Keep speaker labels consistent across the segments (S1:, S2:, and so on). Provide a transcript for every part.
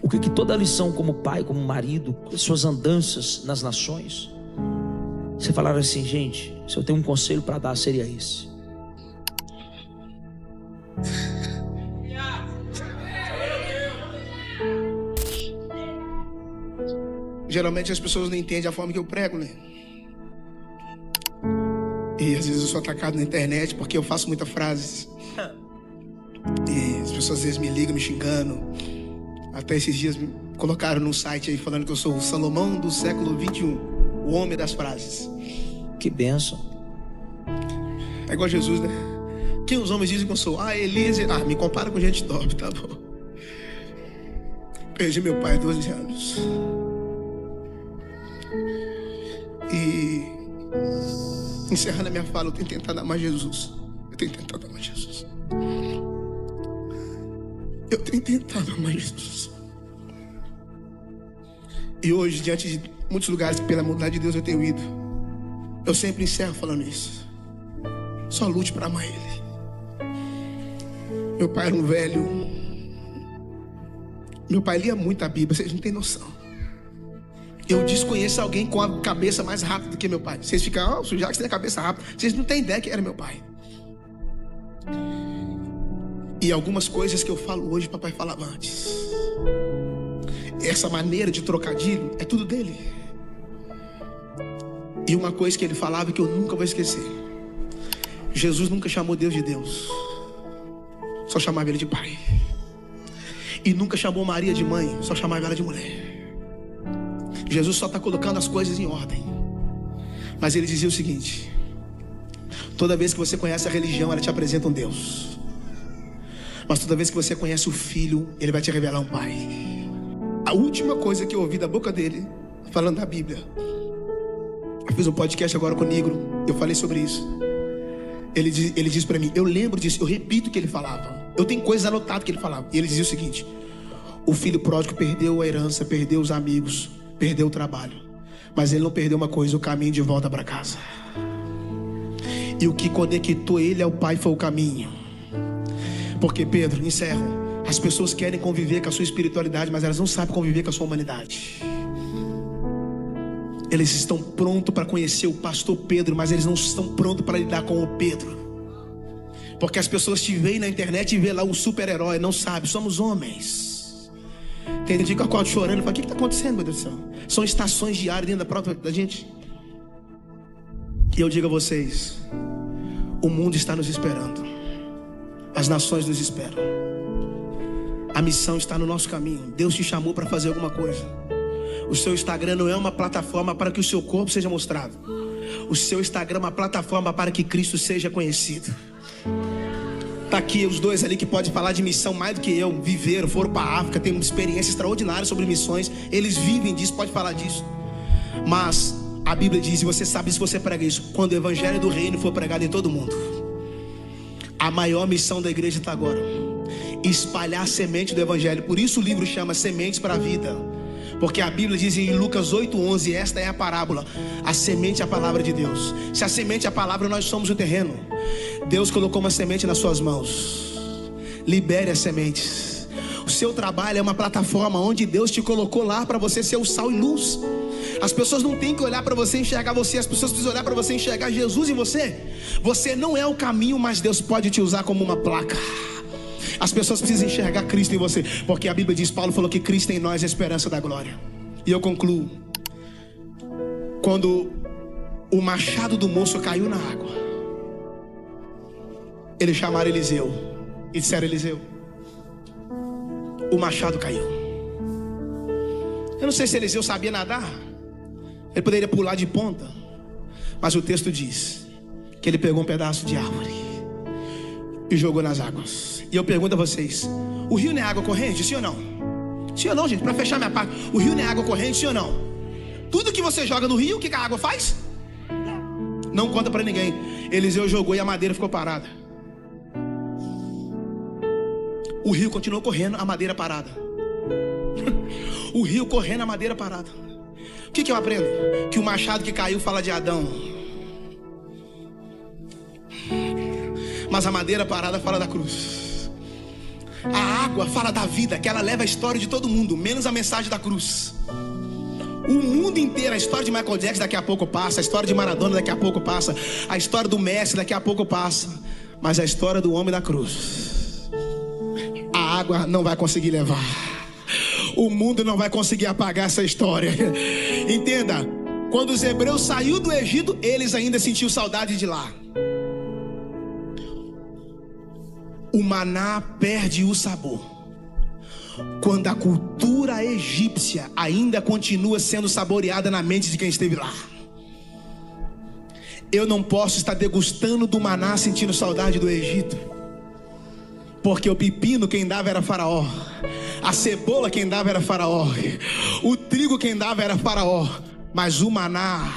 S1: O que toda lição como pai, como marido, suas andanças nas nações, você falar assim: gente, se eu tenho um conselho para dar, seria esse.
S2: Geralmente as pessoas não entendem a forma que eu prego, né? E às vezes eu sou atacado na internet porque eu faço muitas frases. E as pessoas às vezes me ligam me xingando. Até esses dias me colocaram num site aí falando que eu sou o Salomão do século 21, o homem das frases.
S1: Que bênção.
S2: É igual Jesus, né? Quem os homens dizem que eu sou? Elias. Me compara com gente top, tá bom. Perdi meu pai há 12 anos. E encerrando a minha fala, eu tenho tentado amar Jesus. Eu tenho tentado amar Jesus. Eu tenho tentado amar Jesus. E hoje, diante de muitos lugares que pela bondade de Deus eu tenho ido, eu sempre encerro falando isso. Só lute para amar Ele. Meu pai era um velho. Meu pai lia muito a Bíblia, vocês não têm noção. Eu desconheço alguém com a cabeça mais rápida do que meu pai. Vocês ficam, o Jacques tem a cabeça rápida. Vocês não têm ideia que era meu pai. E algumas coisas que eu falo hoje, papai falava antes. Essa maneira de trocadilho é tudo dele. E uma coisa que ele falava que eu nunca vou esquecer: Jesus nunca chamou Deus de Deus, só chamava ele de pai. E nunca chamou Maria de mãe, só chamava ela de mulher. Jesus só está colocando as coisas em ordem. Mas ele dizia o seguinte: toda vez que você conhece a religião, ela te apresenta um Deus. Mas toda vez que você conhece o Filho, ele vai te revelar um Pai. A última coisa que eu ouvi da boca dele, falando da Bíblia, eu fiz um podcast agora com o Negro, eu falei sobre isso. Ele diz para mim, eu lembro disso, eu repito o que ele falava. Eu tenho coisas anotadas que ele falava. E ele dizia o seguinte: o filho pródigo perdeu a herança, perdeu os amigos, perdeu o trabalho, mas ele não perdeu uma coisa: o caminho de volta para casa. E o que conectou ele ao Pai foi o caminho. Porque, Pedro, encerro, as pessoas querem conviver com a sua espiritualidade, mas elas não sabem conviver com a sua humanidade. Eles estão prontos para conhecer o pastor Pedro, mas eles não estão prontos para lidar com o Pedro. Porque as pessoas te veem na internet e vê lá um super-herói, não sabe, somos homens. Tem gente que eu acordo chorando e falo: o que está acontecendo, meu Deus do céu? São estações diárias dentro da própria da gente. E eu digo a vocês: o mundo está nos esperando. As nações nos esperam. A missão está no nosso caminho. Deus te chamou para fazer alguma coisa. O seu Instagram não é uma plataforma para que o seu corpo seja mostrado. O seu Instagram é uma plataforma para que Cristo seja conhecido. Tá aqui os dois ali que podem falar de missão mais do que eu. Viveram, foram para a África, têm uma experiência extraordinária sobre missões. Eles vivem disso, pode falar disso. Mas a Bíblia diz, e você sabe se você prega isso: quando o evangelho do reino for pregado em todo mundo, a maior missão da igreja está agora: espalhar a semente do evangelho. Por isso o livro chama Sementes para a Vida. Porque a Bíblia diz em Lucas 8:11, esta é a parábola: a semente é a palavra de Deus. Se a semente é a palavra, nós somos o terreno. Deus colocou uma semente nas suas mãos. Libere as sementes. O seu trabalho é uma plataforma onde Deus te colocou lá para você ser o sal e luz. As pessoas não têm que olhar para você e enxergar você. As pessoas precisam olhar para você e enxergar Jesus em você. Você não é o caminho, mas Deus pode te usar como uma placa. As pessoas precisam enxergar Cristo em você. Porque a Bíblia diz, Paulo falou que Cristo em nós é a esperança da glória. E eu concluo. Quando o machado do moço caiu na água, eles chamaram Eliseu e disseram: Eliseu, o machado caiu. Eu não sei se Eliseu sabia nadar. Ele poderia pular de ponta. Mas o texto diz que ele pegou um pedaço de árvore e jogou nas águas. E eu pergunto a vocês: o rio não é água corrente, sim ou não? Sim ou não, gente? Para fechar minha parte, o rio não é água corrente, sim ou não? Tudo que você joga no rio, o que a água faz? Não conta para ninguém. Eliseu jogou e a madeira ficou parada. O rio continuou correndo, a madeira parada. O rio correndo, a madeira parada. O que eu aprendo? Que o machado que caiu fala de Adão, mas a madeira parada fala da cruz. A água fala da vida, que ela leva a história de todo mundo, menos a mensagem da cruz. O mundo inteiro, a história de Michael Jackson daqui a pouco passa, a história de Maradona daqui a pouco passa, a história do Messi daqui a pouco passa, mas a história do homem da cruz, a água não vai conseguir levar. O mundo não vai conseguir apagar essa história. Entenda, quando os hebreus saíram do Egito, eles ainda sentiam saudade de lá. O maná perde o sabor quando a cultura egípcia ainda continua sendo saboreada na mente de quem esteve lá. Eu não posso estar degustando do maná sentindo saudade do Egito, porque o pepino quem dava era Faraó, a cebola quem dava era Faraó, o trigo quem dava era Faraó, mas o maná,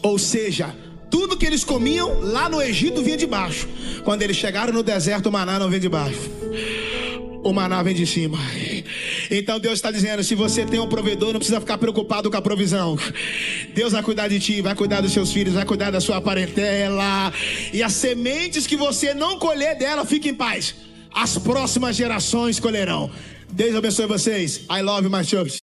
S2: ou seja, tudo que eles comiam lá no Egito vinha de baixo. Quando eles chegaram no deserto, o maná não vem de baixo, o maná vem de cima. Então Deus está dizendo, se você tem um provedor, não precisa ficar preocupado com a provisão. Deus vai cuidar de ti, vai cuidar dos seus filhos, vai cuidar da sua parentela. E as sementes que você não colher dela, fique em paz, as próximas gerações colherão. Deus abençoe vocês. I love my church.